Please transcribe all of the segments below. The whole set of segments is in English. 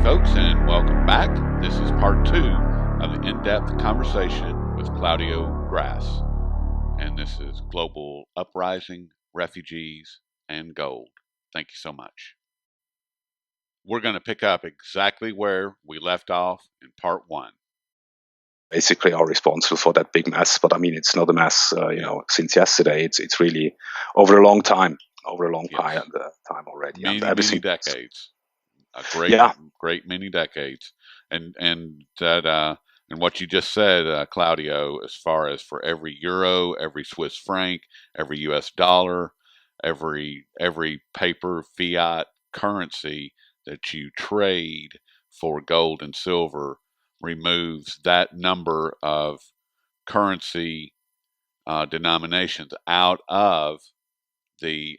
folks, and welcome back. This is part 2 of the in-depth conversation with Claudio Grass. And this is Global Uprising, Refugees, and Gold. Thank you so much. We're going to pick up exactly where we left off in part 1. Basically are responsible for that big mess, but I mean, it's not a mess, since yesterday. It's really over a long time time already. Many decades. A great many decades, and what you just said, Claudio, as far as for every euro, every Swiss franc, every U.S. dollar, every paper fiat currency that you trade for gold and silver removes that number of currency denominations out of the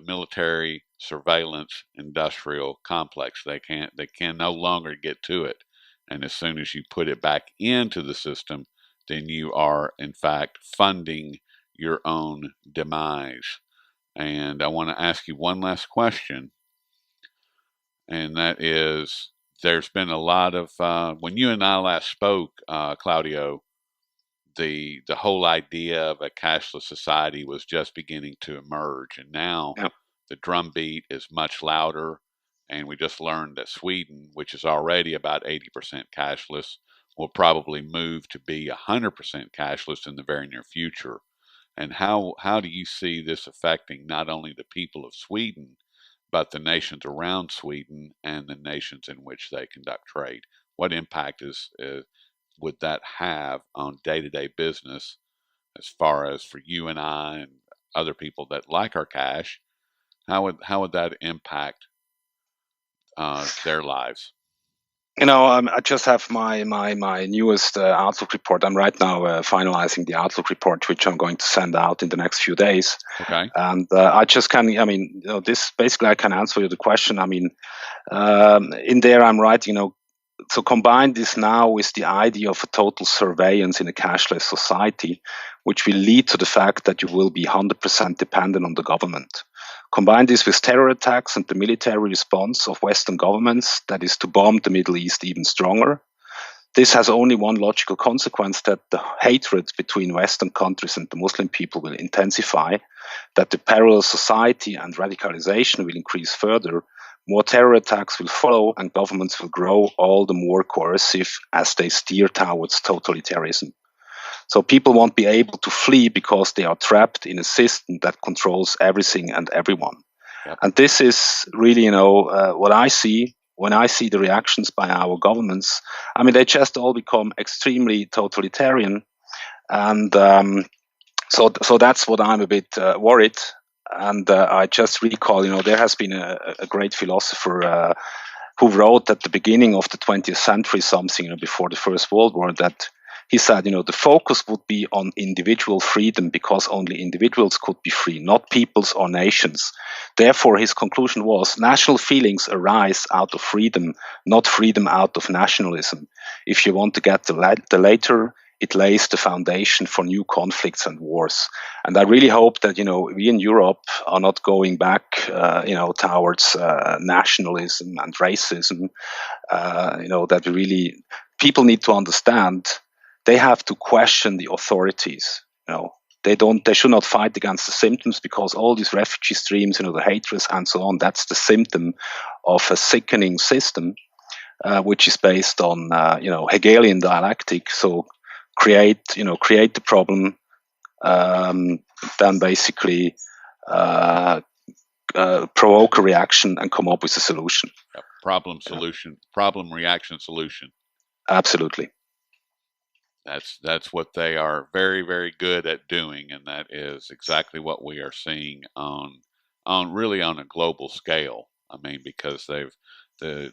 military surveillance industrial complex. They can no longer get to it. And as soon as you put it back into the system, then you are in fact funding your own demise. And I want to ask you one last question. And that is, there's been a lot of, when you and I last spoke, Claudio, the whole idea of a cashless society was just beginning to emerge, and now the drumbeat is much louder. And we just learned that Sweden, which is already about 80% cashless, will probably move to be 100% cashless in the very near future. And how do you see this affecting not only the people of Sweden, but the nations around Sweden and the nations in which they conduct trade? What impact would that have on day-to-day business, as far as for you and I and other people that like our cash? How would that impact their lives? I just have my newest Outlook report. I'm right now finalizing the Outlook report, which I'm going to send out in the next few days. Okay. And this basically I can answer you the question. In there I'm writing, so combine this now with the idea of a total surveillance in a cashless society, which will lead to the fact that you will be 100% dependent on the government. Combine this with terror attacks and the military response of Western governments, that is to bomb the Middle East even stronger. This has only one logical consequence, that the hatred between Western countries and the Muslim people will intensify, that the parallel society and radicalization will increase further, more terror attacks will follow, and governments will grow all the more coercive as they steer towards totalitarianism. So people won't be able to flee because they are trapped in a system that controls everything and everyone. Yep. And this is really, what I see when I see the reactions by our governments. They just all become extremely totalitarian. And so that's what I'm a bit worried. And I just recall, there has been a great philosopher who wrote at the beginning of the 20th century something, before the First World War, that he said, the focus would be on individual freedom, because only individuals could be free, not peoples or nations. Therefore, his conclusion was, national feelings arise out of freedom, not freedom out of nationalism. If you want to get the latter, it lays the foundation for new conflicts and wars. And I really hope that, we in Europe are not going back, towards nationalism and racism. That people need to understand they have to question the authorities. They should not fight against the symptoms, because all these refugee streams, the hatred and so on, that's the symptom of a sickening system, which is based on, Hegelian dialectic. So create the problem, then basically provoke a reaction and come up with a solution. Problem, solution, problem, reaction, solution. Absolutely. That's what they are very, very good at doing, and that is exactly what we are seeing on a global scale. Because the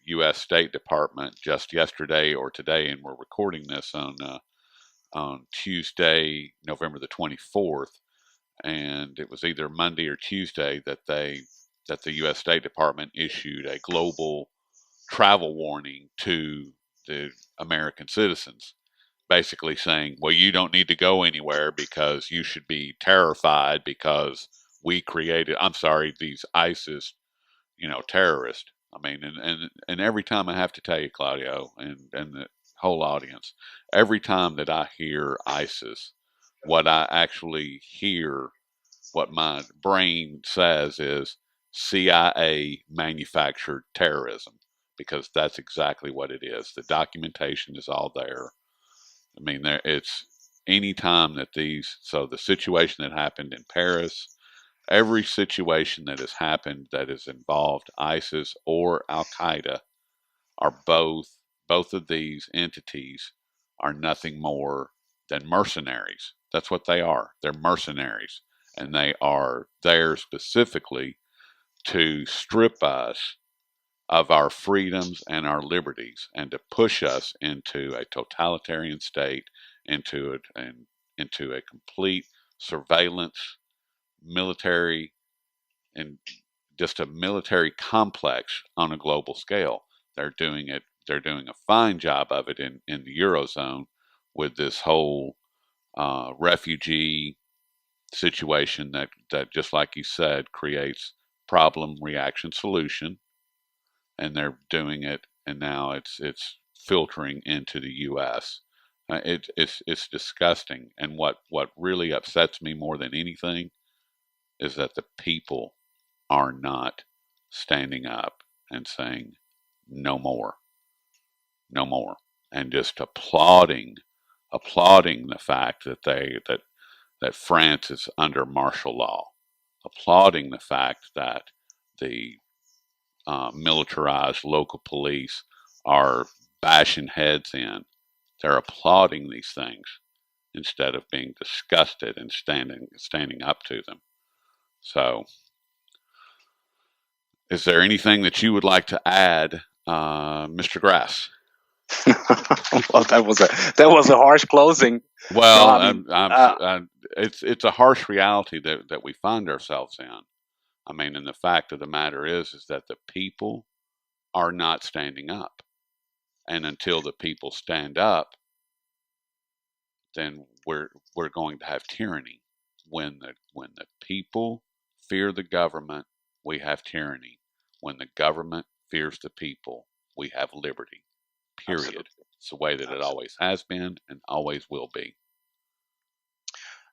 U.S. State Department just yesterday or today, and we're recording this on Tuesday, November the 24th, and it was either Monday or Tuesday that the U.S. State Department issued a global travel warning to the American citizens, basically saying, well, you don't need to go anywhere because you should be terrified because we created, these ISIS, terrorists. I mean, and every time I have to tell you, Claudio, and the whole audience, every time that I hear ISIS, what I actually hear, what my brain says is CIA manufactured terrorism, because that's exactly what it is. The documentation is all there. I mean, it's any time that so the situation that happened in Paris, every situation that has happened that has involved ISIS or Al Qaeda are both of these entities are nothing more than mercenaries. That's what they are. They're mercenaries, and they are there specifically to strip us of our freedoms and our liberties, and to push us into a totalitarian state, into a complete surveillance military, and just a military complex on a global scale. They're doing it. They're doing a fine job of it in the eurozone with this whole refugee situation that just like you said creates problem reaction solution, and they're doing it, and now it's filtering into the U.S. It's disgusting, and what really upsets me more than anything is that the people are not standing up and saying no more, no more, and just applauding the fact that France is under martial law, applauding the fact that the militarized local police are bashing heads in. They're applauding these things instead of being disgusted and standing up to them. So, is there anything that you would like to add, Mr. Grass? Well, that was a harsh closing. No, Well, I mean, it's a harsh reality that we find ourselves in. I mean, and the fact of the matter is that the people are not standing up, and until the people stand up, then we're going to have tyranny. When the people fear the government, we have tyranny. When the government fears the people, we have liberty. Period. absolutely, It's the way that it absolutely. always has been and always will be.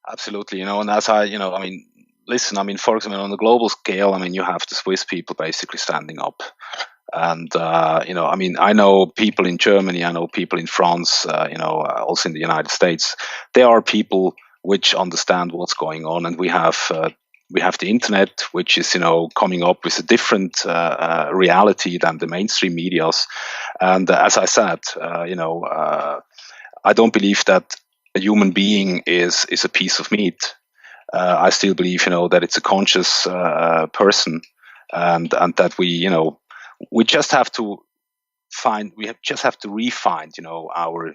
Absolutely, and that's how, I mean, listen, I mean, for example, on the global scale, I mean, you have the Swiss people basically standing up. And, I mean, I know people in Germany, I know people in France, also in the United States. There are people which understand what's going on, and we have the internet, which is, coming up with a different reality than the mainstream medias. And as I said, I don't believe that a human being is a piece of meat. I still believe, that it's a conscious person, and that we just have to just have to refine, our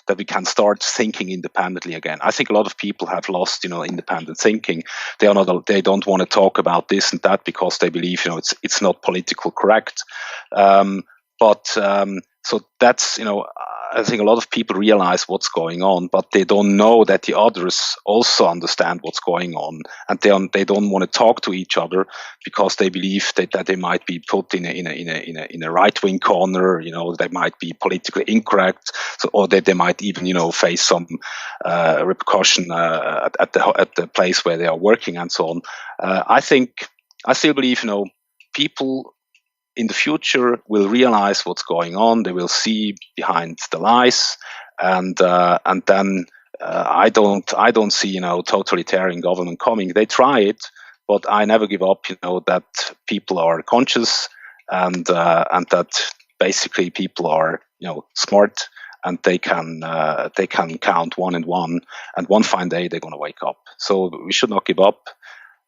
that we can start thinking independently again. I think a lot of people have lost, independent thinking. They don't want to talk about this and that because they believe, it's not political correct. Um, but so that's, I think a lot of people realize what's going on, but they don't know that the others also understand what's going on, and they don't want to talk to each other because they believe that they might be put in a right wing corner. They might be politically incorrect, so, or that they might even face some repercussion at the place where they are working and so on. I still believe people in the future will realize what's going on. They will see behind the lies, and then I don't see totalitarian government coming. They try it, but I never give up. That people are conscious, and that basically people are smart, and they can count one and one, and one fine day they're going to wake up. So we should not give up.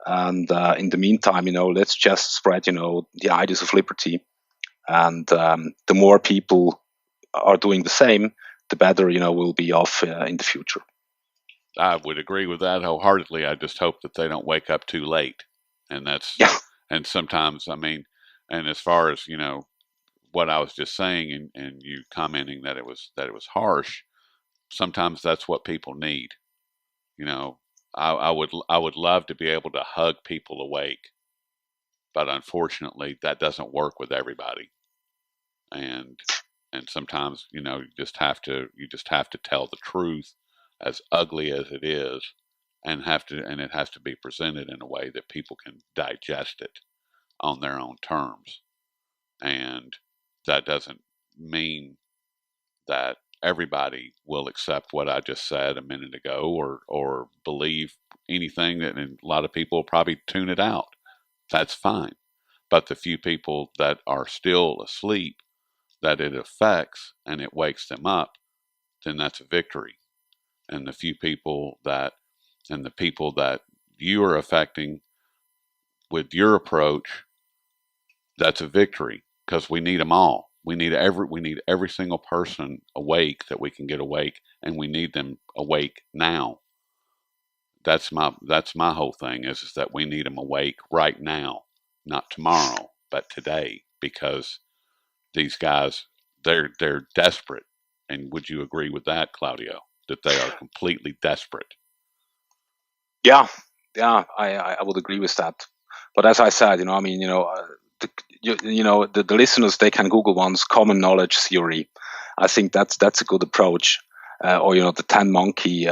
And in the meantime, let's just spread, the ideas of liberty. And the more people are doing the same, the better, we'll be off in the future. I would agree with that wholeheartedly. I just hope that they don't wake up too late, and Yeah, and sometimes, I mean, and as far as what I was just saying, and you commenting that it was harsh, sometimes that's what people need. You know, I would love to be able to hug people awake but unfortunately, that doesn't work with everybody. And sometimes, you just have to tell the truth, as ugly as it is, and it has to be presented in a way that people can digest it on their own terms. And that doesn't mean that everybody will accept what I just said a minute ago, or believe anything that, and a lot of people will probably tune it out. That's fine. But the few people that are still asleep, that it affects and it wakes them up, then that's a victory. And the people that you are affecting with your approach, that's a victory, because we need them all. We need every single person awake that we can get awake, and we need them awake now. That's my whole thing, is that we need them awake right now, not tomorrow, but today, because these guys, they're desperate. And would you agree with that, Claudio? That they are completely desperate? Yeah, yeah, I would agree with that. But as I said, the listeners, they can Google once common knowledge theory. I think that's a good approach, or the 10 monkey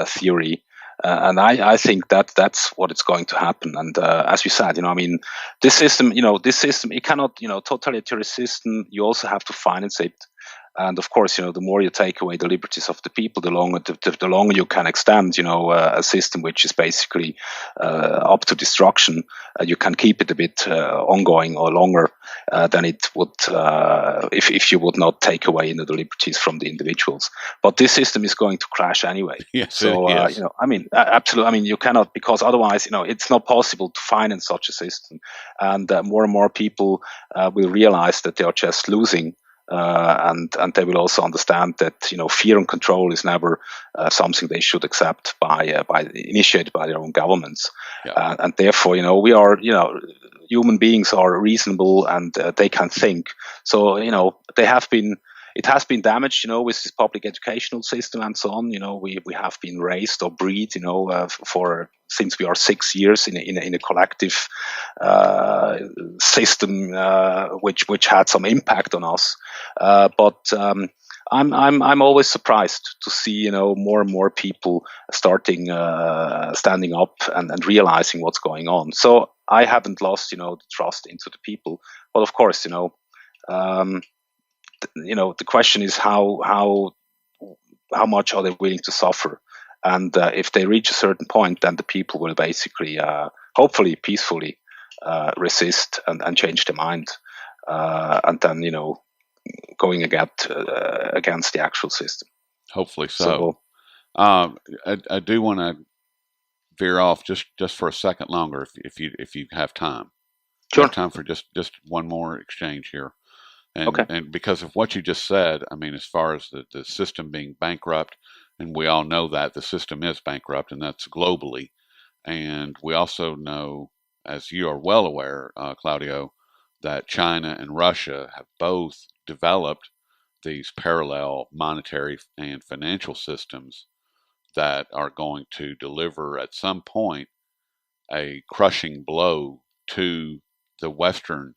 theory. And I think that's what is going to happen. And as you said, this system, it cannot, totalitarian system. You also have to finance it. And of course, the more you take away the liberties of the people, the longer you can extend, a system which is basically up to destruction. You can keep it a bit ongoing or longer than it would if you would not take away the liberties from the individuals. But this system is going to crash anyway. Yes, so absolutely. You cannot, because otherwise, it's not possible to finance such a system. And more people will realize that they are just losing. And they will also understand that fear and control is never something they should accept by initiated by their own governments. yeah. And therefore, we are human beings are reasonable, and they can think. So it has been damaged, with this public educational system and so on. We have been raised or bred, for since we are 6 years in a collective system, which had some impact on us. But I'm always surprised to see more and more people starting standing up and realizing what's going on. So I haven't lost the trust into the people, but of course the question is how much are they willing to suffer, and if they reach a certain point, then the people will basically hopefully peacefully resist and change their mind, and then going against the actual system. Hopefully so. I do want to veer off just for a second longer, if you have time. Sure. You have time for just one more exchange here. And, okay. And because of what you just said, I mean, as far as the system being bankrupt, and we all know that the system is bankrupt, and that's globally. And we also know, as you are well aware, Claudio, that China and Russia have both developed these parallel monetary and financial systems that are going to deliver at some point a crushing blow to the Western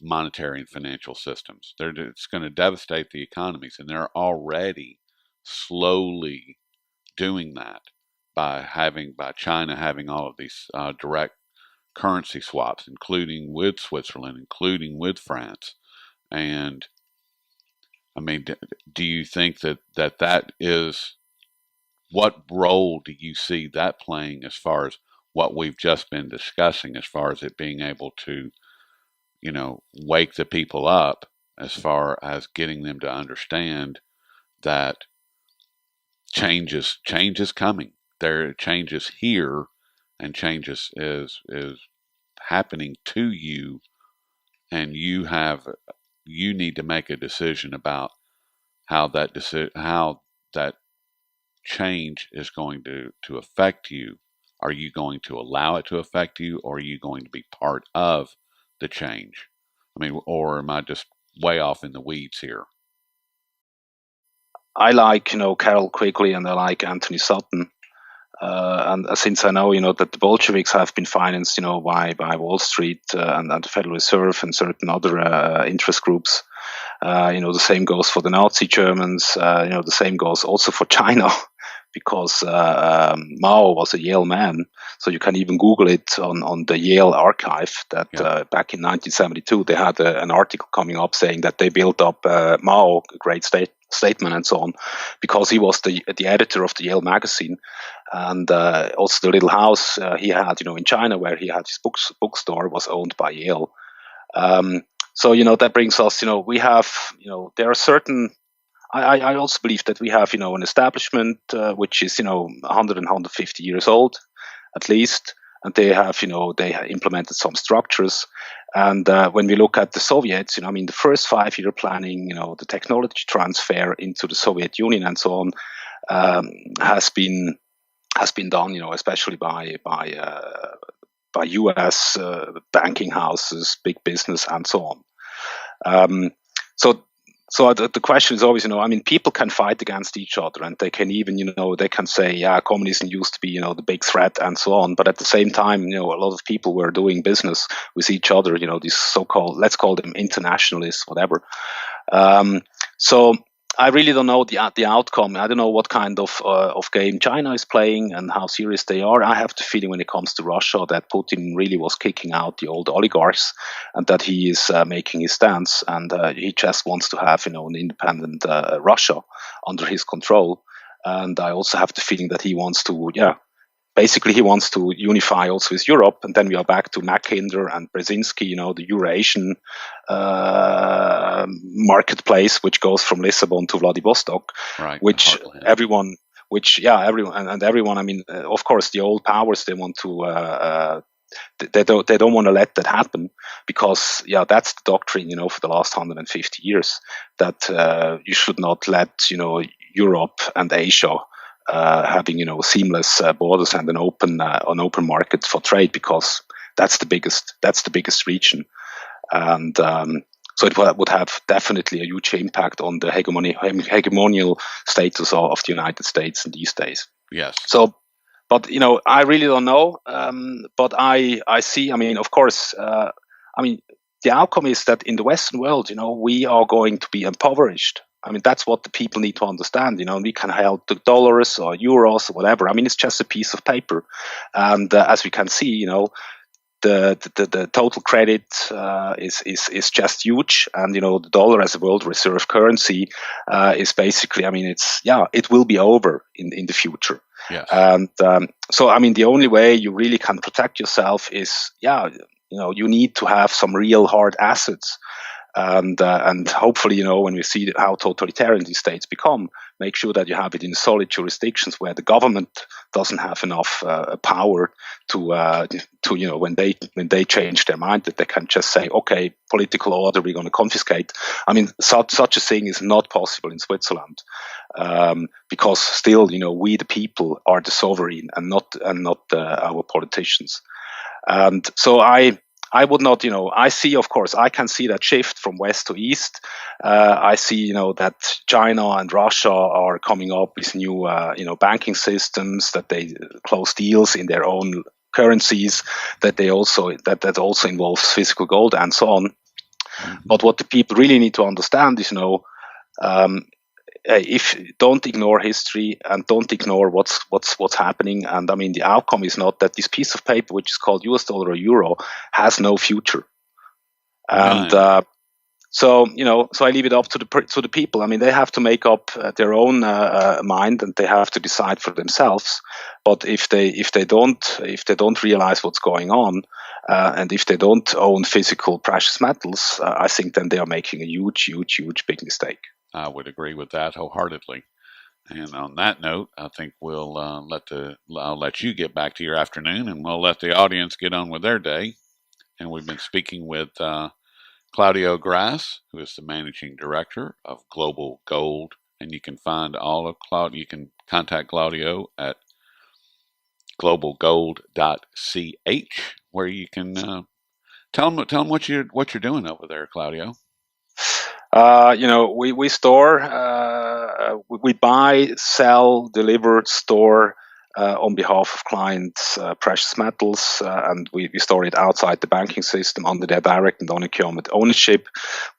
monetary and financial systems. It's going to devastate the economies, and they're already slowly doing that by China having all of these direct currency swaps, including with Switzerland, including with France. And I mean, do you think that is, what role do you see that playing as far as what we've just been discussing, as far as it being able to wake the people up, as far as getting them to understand that change is coming. Change is here, and change is happening to you, and you need to make a decision about how that change is going to affect you. Are you going to allow it to affect you, or are you going to be part of the change? I mean, or am I just way off in the weeds here? I like Carol Quigley, and I like Anthony Sutton. And since I know, that the Bolsheviks have been financed, by Wall Street and the Federal Reserve and certain other interest groups, the same goes for the Nazi Germans. The same goes also for China, because Mao was a Yale man. So you can even Google it on the Yale archive that back in 1972, they had an article coming up saying that they built up Mao, a great statesman and so on, because he was the editor of the Yale magazine. And also the little house he had, in China where he had his bookstore was owned by Yale. So, that brings us, we have, there are certain, I also believe that we have, an establishment which is, 100 and 150 years old, at least. And they have, they implemented some structures. And when we look at the Soviets, the first 5-year planning, the technology transfer into the Soviet Union and so on has been done, especially by U.S. Banking houses, big business, and so on. So the question is always, people can fight against each other, and they can even, they can say, yeah, communism used to be, the big threat, and so on. But at the same time, a lot of people were doing business with each other, these so-called, let's call them internationalists, whatever. So I really don't know the outcome. I don't know what kind of game China is playing and how serious they are. I have the feeling when it comes to Russia that Putin really was kicking out the old oligarchs, and that he is making his stance, and he just wants to have an independent Russia under his control. And I also have the feeling that he wants to, basically he wants to unify also with Europe, and then we are back to Mackinder and Brzezinski, the Eurasian marketplace, which goes from Lisbon to Vladivostok, right, which everyone. I mean, of course, the old powers, they want to. They don't want to let that happen, because that's the doctrine, for the last 150 years, that you should not let Europe and Asia having seamless borders and an open market for trade, because that's the biggest region, and so it would have definitely a huge impact on the hegemonial status of the United States in these days. Yes. So, but I really don't know. But I see. I mean, of course. The outcome is that in the Western world, we are going to be impoverished. I mean, that's what the people need to understand. We can hold the dollars or euros or whatever. I mean, it's just a piece of paper, and as we can see, the total credit is just huge, and the dollar as a world reserve currency is basically. I mean, it will be over in the future. Yes. And so, I mean, the only way you really can protect yourself is, you need to have some real hard assets. And hopefully, when we see how totalitarian these states become, make sure that you have it in solid jurisdictions where the government doesn't have enough power to when they change their mind, that they can just say, okay, political order, we're going to confiscate. I mean, such a thing is not possible in Switzerland, because still, we the people are the sovereign, and not our politicians. And so I would not, I see, of course, I can see that shift from west to east. I see, that China and Russia are coming up with new, banking systems, that they close deals in their own currencies, that that also involves physical gold and so on. Mm-hmm. But what the people really need to understand is, if don't ignore history and don't ignore what's happening. And I mean, the outcome is not that this piece of paper, which is called US dollar or euro, has no future. And so I leave it up to the people. I mean, they have to make up their own mind, and they have to decide for themselves. But if they don't realize what's going on, and if they don't own physical precious metals, I think then they are making a huge big mistake. I would agree with that wholeheartedly. And on that note, I think I'll let you get back to your afternoon, and we'll let the audience get on with their day. And we've been speaking with Claudio Grass, who is the managing director of Global Gold. And you can find all of Claudio. You can contact Claudio at globalgold.ch, where you can tell them what you're doing over there, Claudio. We store, we buy, sell, deliver, store on behalf of clients precious metals, and we store it outside the banking system under their direct and unencumbered ownership.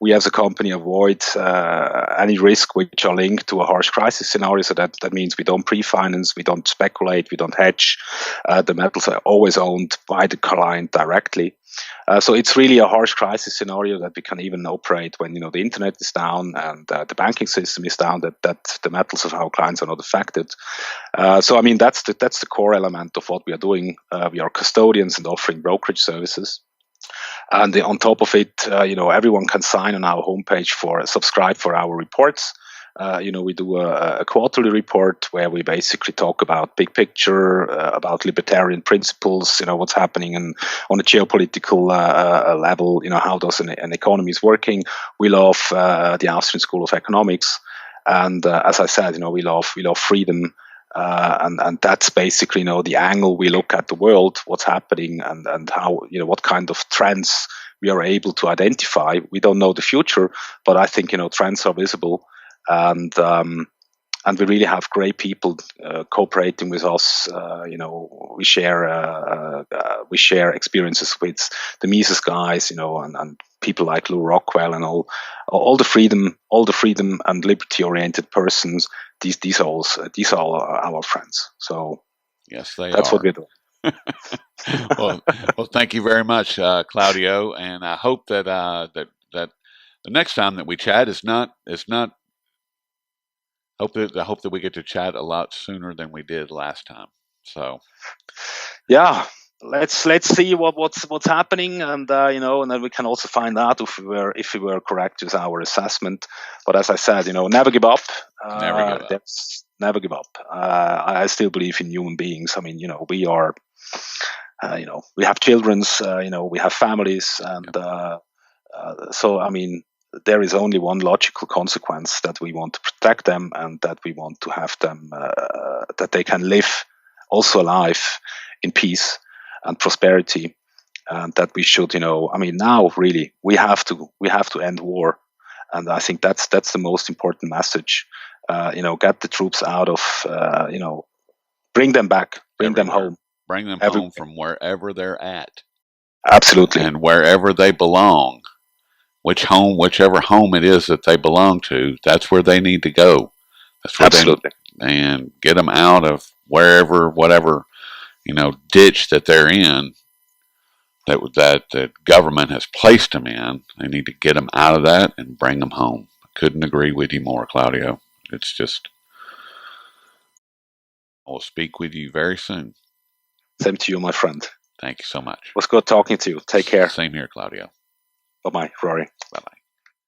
We as a company avoid any risk which are linked to a harsh crisis scenario. So that means we don't pre-finance, we don't speculate, we don't hedge. The metals are always owned by the client directly. So it's really a harsh crisis scenario that we can even operate when the internet is down and the banking system is down. That the metals of our clients are not affected. So I mean that's the core element of what we are doing. We are custodians and offering brokerage services. And on top of it, everyone can sign on our homepage subscribe for our reports. We do a quarterly report where we basically talk about big picture, about libertarian principles, what's happening on a geopolitical level, how does an economy is working. We love the Austrian School of Economics. And as I said, we love freedom. And that's basically, the angle we look at the world, what's happening, and how, what kind of trends we are able to identify. We don't know the future, but I think, trends are visible. And we really have great people cooperating with us. We share experiences with the Mises guys, and people like Lou Rockwell and all the freedom and liberty oriented persons. These are our friends. So yes, that's what we're doing. well, thank you very much, Claudio, and I hope that that the next time that we chat is not. I hope that we get to chat a lot sooner than we did last time. So, yeah, let's see what's happening, and and then we can also find out if we were correct with our assessment. But as I said, never give up. Never give up. I still believe in human beings. I mean, we are. We have children's. We have families, and so I mean, there is only one logical consequence, that we want to protect them and that we want to have them that they can live also a life in peace and prosperity, and that we should now really we have to end war. And I think that's the most important message. Get the troops out of bring them back, bring them home from wherever they're at. Absolutely. And wherever they belong. Whichever home it is that they belong to, that's where they need to go. That's where Absolutely. And get them out of whatever, ditch that they're in, that the government has placed them in. They need to get them out of that and bring them home. Couldn't agree with you more, Claudio. It's just, I'll speak with you very soon. Same to you, my friend. Thank you so much. It was good talking to you. Take care. Same here, Claudio. Bye-bye, Rory. Bye-bye.